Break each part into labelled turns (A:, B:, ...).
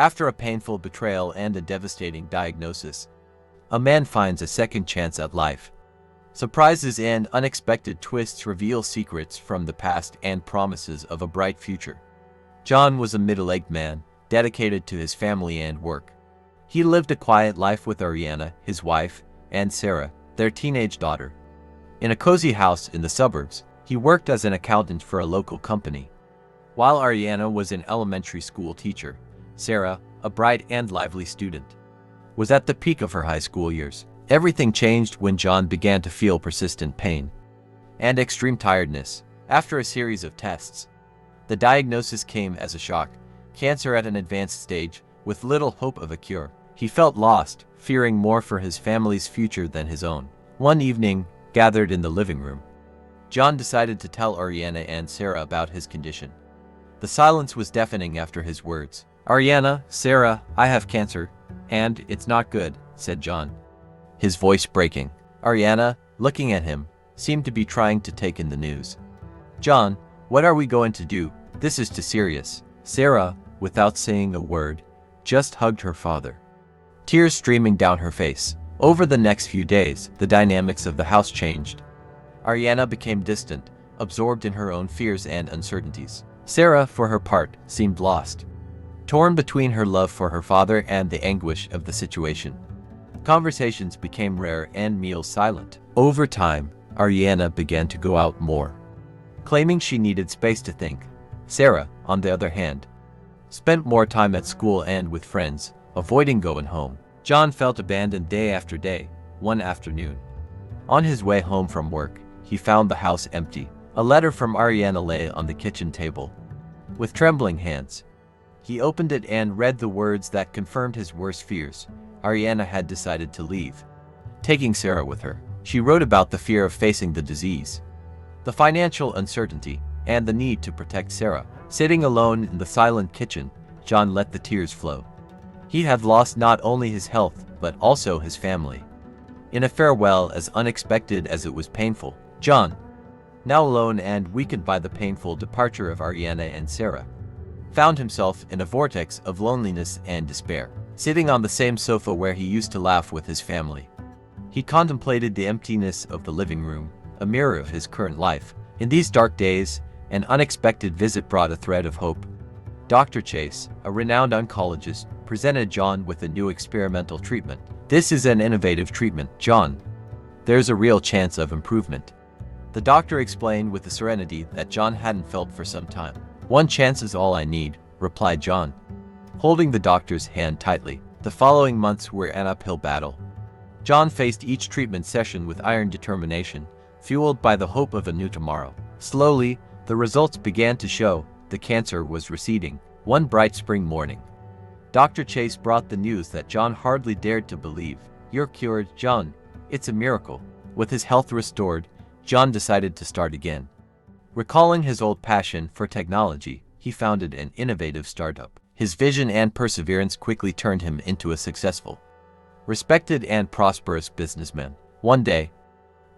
A: After a painful betrayal and a devastating diagnosis, a man finds a second chance at life. Surprises and unexpected twists reveal secrets from the past and promises of a bright future. John was a middle-aged man, dedicated to his family and work. He lived a quiet life with Ariana, his wife, and Sarah, their teenage daughter. In a cozy house in the suburbs, he worked as an accountant for a local company. While Ariana was an elementary school teacher, Sarah, a bright and lively student, was at the peak of her high school years. Everything changed when John began to feel persistent pain and extreme tiredness. After a series of tests, the diagnosis came as a shock: cancer at an advanced stage, with little hope of a cure. He felt lost, fearing more for his family's future than his own. One evening, gathered in the living room, John decided to tell Ariana and Sarah about his condition. The silence was deafening after his words. "Ariana, Sarah, I have cancer, and it's not good," said John, his voice breaking. Ariana, looking at him, seemed to be trying to take in the news. "John, what are we going to do? This is too serious." Sarah, without saying a word, just hugged her father, tears streaming down her face. Over the next few days, the dynamics of the house changed. Ariana became distant, absorbed in her own fears and uncertainties. Sarah, for her part, seemed lost, torn between her love for her father and the anguish of the situation. Conversations became rare and meals silent. Over time, Ariana began to go out more, claiming she needed space to think. Sarah, on the other hand, spent more time at school and with friends, avoiding going home. John felt abandoned day after day. One afternoon, on his way home from work, he found the house empty. A letter from Ariana lay on the kitchen table. With trembling hands, he opened it and read the words that confirmed his worst fears. Ariana had decided to leave, taking Sarah with her. She wrote about the fear of facing the disease, the financial uncertainty, and the need to protect Sarah. Sitting alone in the silent kitchen, John let the tears flow. He had lost not only his health, but also his family. In a farewell as unexpected as it was painful, John, now alone and weakened by the painful departure of Ariana and Sarah, found himself in a vortex of loneliness and despair. Sitting on the same sofa where he used to laugh with his family, he contemplated the emptiness of the living room, a mirror of his current life. In these dark days, an unexpected visit brought a thread of hope. Dr. Chase, a renowned oncologist, presented John with a new experimental treatment. "This is an innovative treatment, John. There's a real chance of improvement," the doctor explained with a serenity that John hadn't felt for some time. "One chance is all I need," replied John, holding the doctor's hand tightly. The following months were an uphill battle. John faced each treatment session with iron determination, fueled by the hope of a new tomorrow. Slowly, the results began to show. The cancer was receding. One bright spring morning, Dr. Chase brought the news that John hardly dared to believe. "You're cured, John. It's a miracle." With his health restored, John decided to start again. Recalling his old passion for technology, he founded an innovative startup. His vision and perseverance quickly turned him into a successful, respected and prosperous businessman. One day,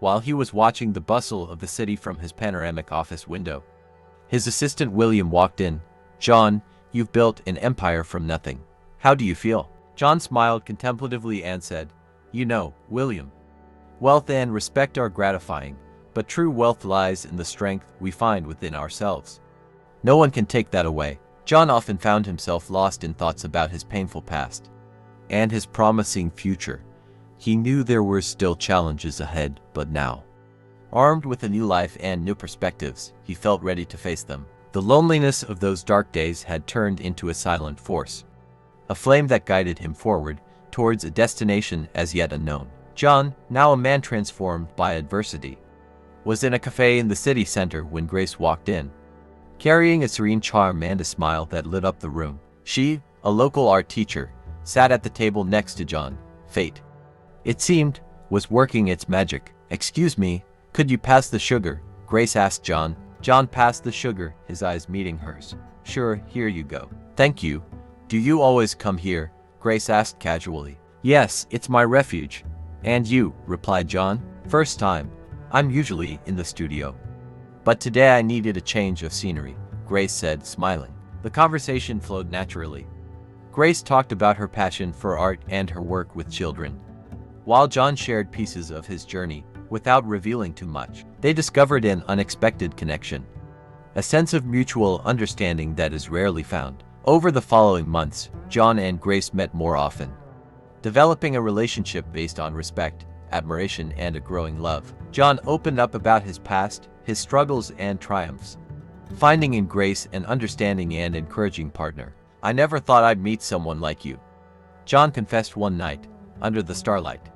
A: while he was watching the bustle of the city from his panoramic office window, his assistant William walked in. "John, you've built an empire from nothing. How do you feel?" John smiled contemplatively and said, "You know, William, wealth and respect are gratifying, but true wealth lies in the strength we find within ourselves. No one can take that away." John often found himself lost in thoughts about his painful past and his promising future. He knew there were still challenges ahead, but now, armed with a new life and new perspectives, he felt ready to face them. The loneliness of those dark days had turned into a silent force, a flame that guided him forward towards a destination as yet unknown. John, now a man transformed by adversity, was in a cafe in the city center when Grace walked in, carrying a serene charm and a smile that lit up the room. She, a local art teacher, sat at the table next to John. Fate, it seemed, was working its magic. "Excuse me, could you pass the sugar?" Grace asked John. John passed the sugar, his eyes meeting hers. "Sure, here you go." "Thank you. Do you always come here?" Grace asked casually. "Yes, it's my refuge." "And you?" replied John. "First time. I'm usually in the studio, but today I needed a change of scenery," Grace said, smiling. The conversation flowed naturally. Grace talked about her passion for art and her work with children, while John shared pieces of his journey without revealing too much. They discovered an unexpected connection, a sense of mutual understanding that is rarely found. Over the following months, John and Grace met more often, developing a relationship based on respect, admiration, and a growing love. John opened up about his past, his struggles and triumphs, finding in Grace an understanding and encouraging partner. "I never thought I'd meet someone like you," John confessed one night, under the starlight.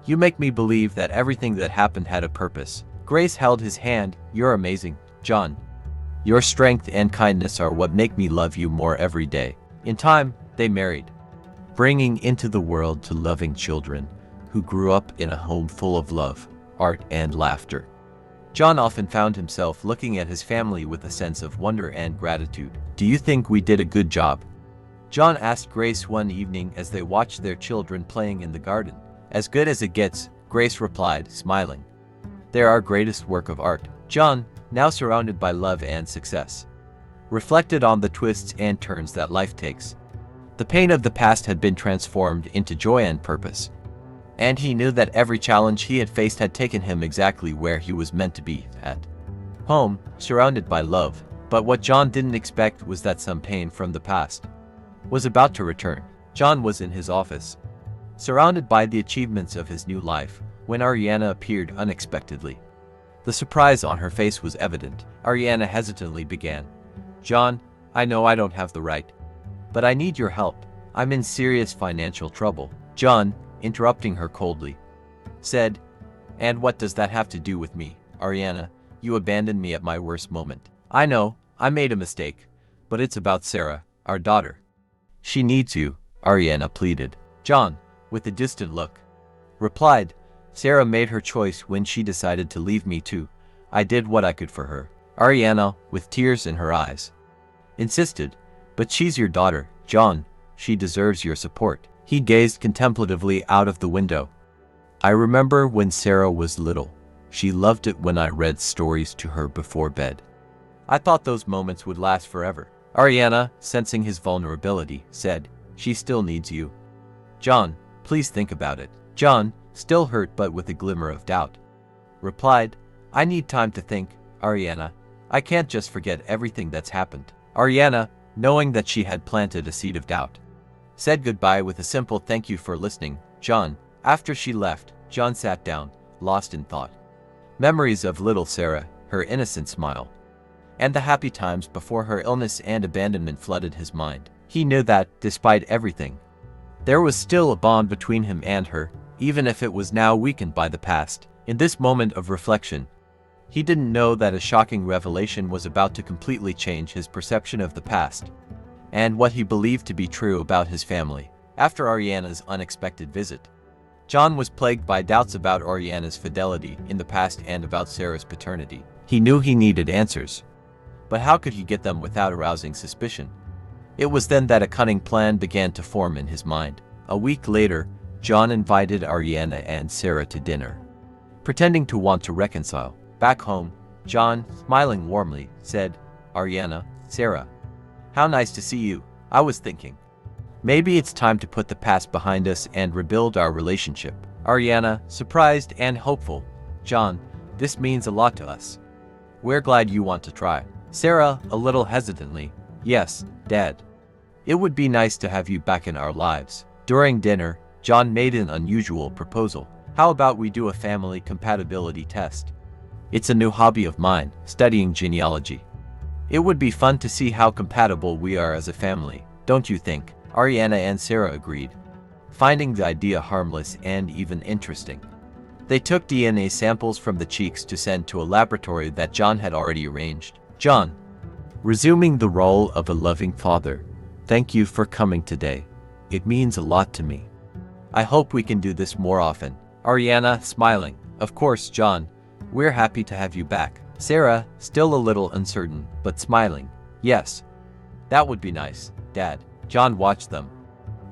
A: "You make me believe that everything that happened had a purpose." Grace held his hand. "You're amazing, John. Your strength and kindness are what make me love you more every day." In time, they married, bringing into the world two loving children who grew up in a home full of love, art, and laughter. John often found himself looking at his family with a sense of wonder and gratitude. "Do you think we did a good job?" John asked Grace one evening as they watched their children playing in the garden. "As good as it gets," Grace replied, smiling. "They're our greatest work of art." John, now surrounded by love and success, reflected on the twists and turns that life takes. The pain of the past had been transformed into joy and purpose, and he knew that every challenge he had faced had taken him exactly where he was meant to be, at home, surrounded by love. But what John didn't expect was that some pain from the past was about to return. John was in his office, surrounded by the achievements of his new life, when Ariana appeared unexpectedly. The surprise on her face was evident. Ariana hesitantly began, "John, I know I don't have the right, but I need your help. I'm in serious financial trouble." John, interrupting her coldly, said, "And what does that have to do with me, Ariana? You abandoned me at my worst moment." "I know, I made a mistake, but it's about Sarah, our daughter. She needs you," Ariana pleaded. John, with a distant look, replied, "Sarah made her choice when she decided to leave me too. I did what I could for her." Ariana, with tears in her eyes, insisted, "But she's your daughter, John. She deserves your support." He gazed contemplatively out of the window. "I remember when Sarah was little. She loved it when I read stories to her before bed. I thought those moments would last forever." Ariana, sensing his vulnerability, said, "She still needs you. John, please think about it." John, still hurt but with a glimmer of doubt, replied, "I need time to think, Ariana. I can't just forget everything that's happened." Ariana, knowing that she had planted a seed of doubt, said goodbye with a simple "Thank you for listening, John." After she left, John sat down, lost in thought. Memories of little Sarah, her innocent smile, and the happy times before her illness and abandonment flooded his mind. He knew that, despite everything, there was still a bond between him and her, even if it was now weakened by the past. In this moment of reflection, he didn't know that a shocking revelation was about to completely change his perception of the past and what he believed to be true about his family. After Ariana's unexpected visit, John was plagued by doubts about Ariana's fidelity in the past and about Sarah's paternity. He knew he needed answers, but how could he get them without arousing suspicion? It was then that a cunning plan began to form in his mind. A week later, John invited Ariana and Sarah to dinner, pretending to want to reconcile. Back home, John, smiling warmly, said, "Ariana, Sarah, how nice to see you. I was thinking, maybe it's time to put the past behind us and rebuild our relationship." Ariana, surprised and hopeful, "John, this means a lot to us. We're glad you want to try." Sarah, a little hesitantly, "Yes, Dad. It would be nice to have you back in our lives." During dinner, John made an unusual proposal. "How about we do a family compatibility test? It's a new hobby of mine, studying genealogy. It would be fun to see how compatible we are as a family, don't you think?" Ariana and Sarah agreed, finding the idea harmless and even interesting. They took DNA samples from the cheeks to send to a laboratory that John had already arranged. John, resuming the role of a loving father, "Thank you for coming today. It means a lot to me. I hope we can do this more often." Ariana, smiling, "Of course, John. We're happy to have you back." Sarah, still a little uncertain, but smiling, "Yes, that would be nice, Dad." John watched them,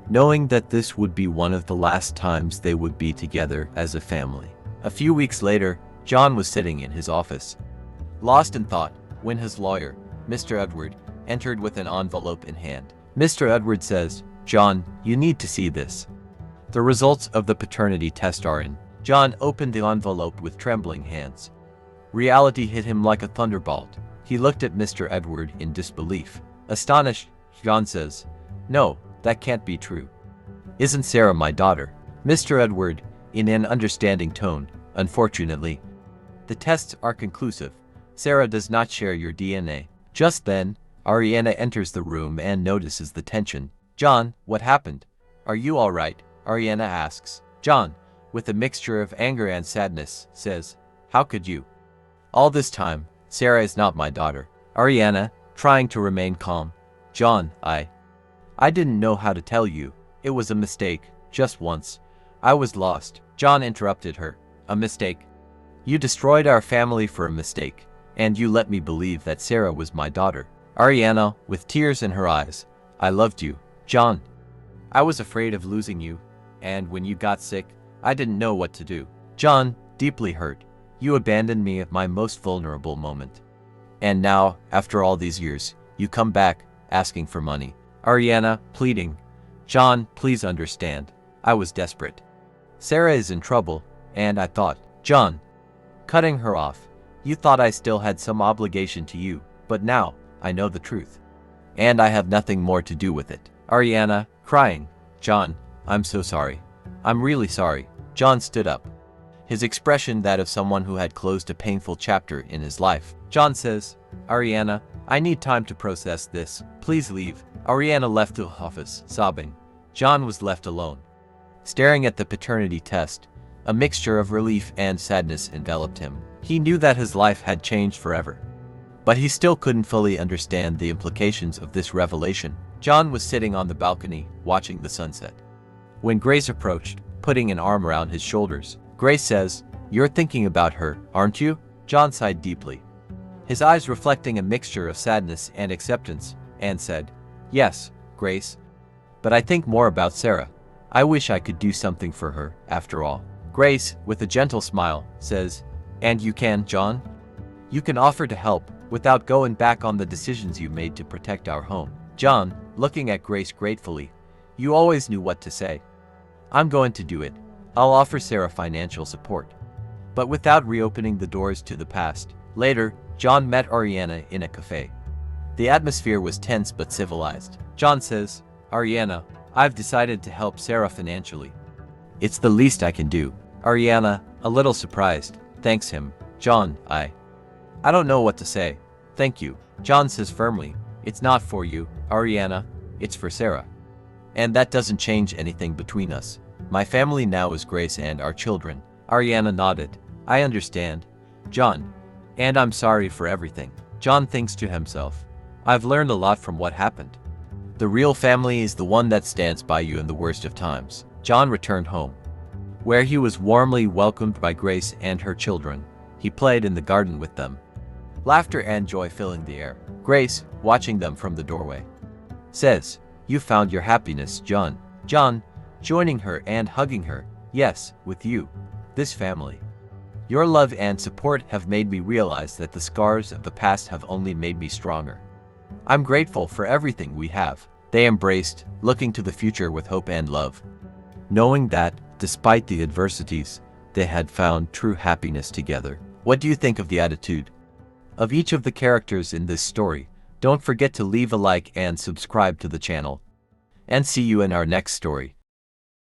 A: knowing that this would be one of the last times they would be together as a family. A few weeks later, John was sitting in his office, lost in thought, when his lawyer, Mr. Edward, entered with an envelope in hand. Mr. Edward says, John, you need to see this. The results of the paternity test are in. John opened the envelope with trembling hands. Reality hit him like a thunderbolt. He looked at Mr. Edward in disbelief. Astonished, John says, "No, that can't be true. Isn't Sarah my daughter?" Mr. Edward, in an understanding tone, "Unfortunately, the tests are conclusive. Sarah does not share your DNA." Just then, Ariana enters the room and notices the tension. "John, what happened? Are you all right?" Ariana asks. John, with a mixture of anger and sadness, says, "How could you? All this time, Sarah is not my daughter." Ariana, trying to remain calm, "John, I didn't know how to tell you. It was a mistake, just once. I was lost." John interrupted her. "A mistake? You destroyed our family for a mistake, and you let me believe that Sarah was my daughter." Ariana, with tears in her eyes, "I loved you, John. I was afraid of losing you, and when you got sick, I didn't know what to do." John, deeply hurt, "You abandoned me at my most vulnerable moment. And now, after all these years, you come back, asking for money." Ariana, pleading, "John, please understand. I was desperate. Sarah is in trouble, and I thought." John, cutting her off, "You thought I still had some obligation to you, but now, I know the truth. And I have nothing more to do with it." Ariana, crying, "John, I'm so sorry. I'm really sorry." John stood up, his expression that of someone who had closed a painful chapter in his life. John says, "Ariana, I need time to process this. Please leave." Ariana left the office, sobbing. John was left alone. Staring at the paternity test, a mixture of relief and sadness enveloped him. He knew that his life had changed forever, but he still couldn't fully understand the implications of this revelation. John was sitting on the balcony, watching the sunset, when Grace approached, putting an arm around his shoulders. Grace says, "You're thinking about her, aren't you?" John sighed deeply, his eyes reflecting a mixture of sadness and acceptance, and said, "Yes, Grace, but I think more about Sarah. I wish I could do something for her, after all." Grace, with a gentle smile, says, "And you can, John? You can offer to help, without going back on the decisions you made to protect our home." John, looking at Grace gratefully, "You always knew what to say. I'm going to do it. I'll offer Sarah financial support." But without reopening the doors to the past. Later, John met Ariana in a cafe. The atmosphere was tense but civilized. John says, "Ariana, I've decided to help Sarah financially. It's the least I can do." Ariana, a little surprised, thanks him. "John, I don't know what to say. Thank you." John says firmly, "It's not for you, Ariana. It's for Sarah. And that doesn't change anything between us. My family now is Grace and our children." Ariana nodded. "I understand, John. And I'm sorry for everything." John thinks to himself, "I've learned a lot from what happened. The real family is the one that stands by you in the worst of times." John returned home, where he was warmly welcomed by Grace and her children. He played in the garden with them, laughter and joy filling the air. Grace, watching them from the doorway, says, "You found your happiness, John." John, joining her and hugging her, "Yes, with you, this family. Your love and support have made me realize that the scars of the past have only made me stronger. I'm grateful for everything we have." They embraced, looking to the future with hope and love, knowing that, despite the adversities, they had found true happiness together. What do you think of the attitude of each of the characters in this story? Don't forget to leave a like and subscribe to the channel. And see you in our next story.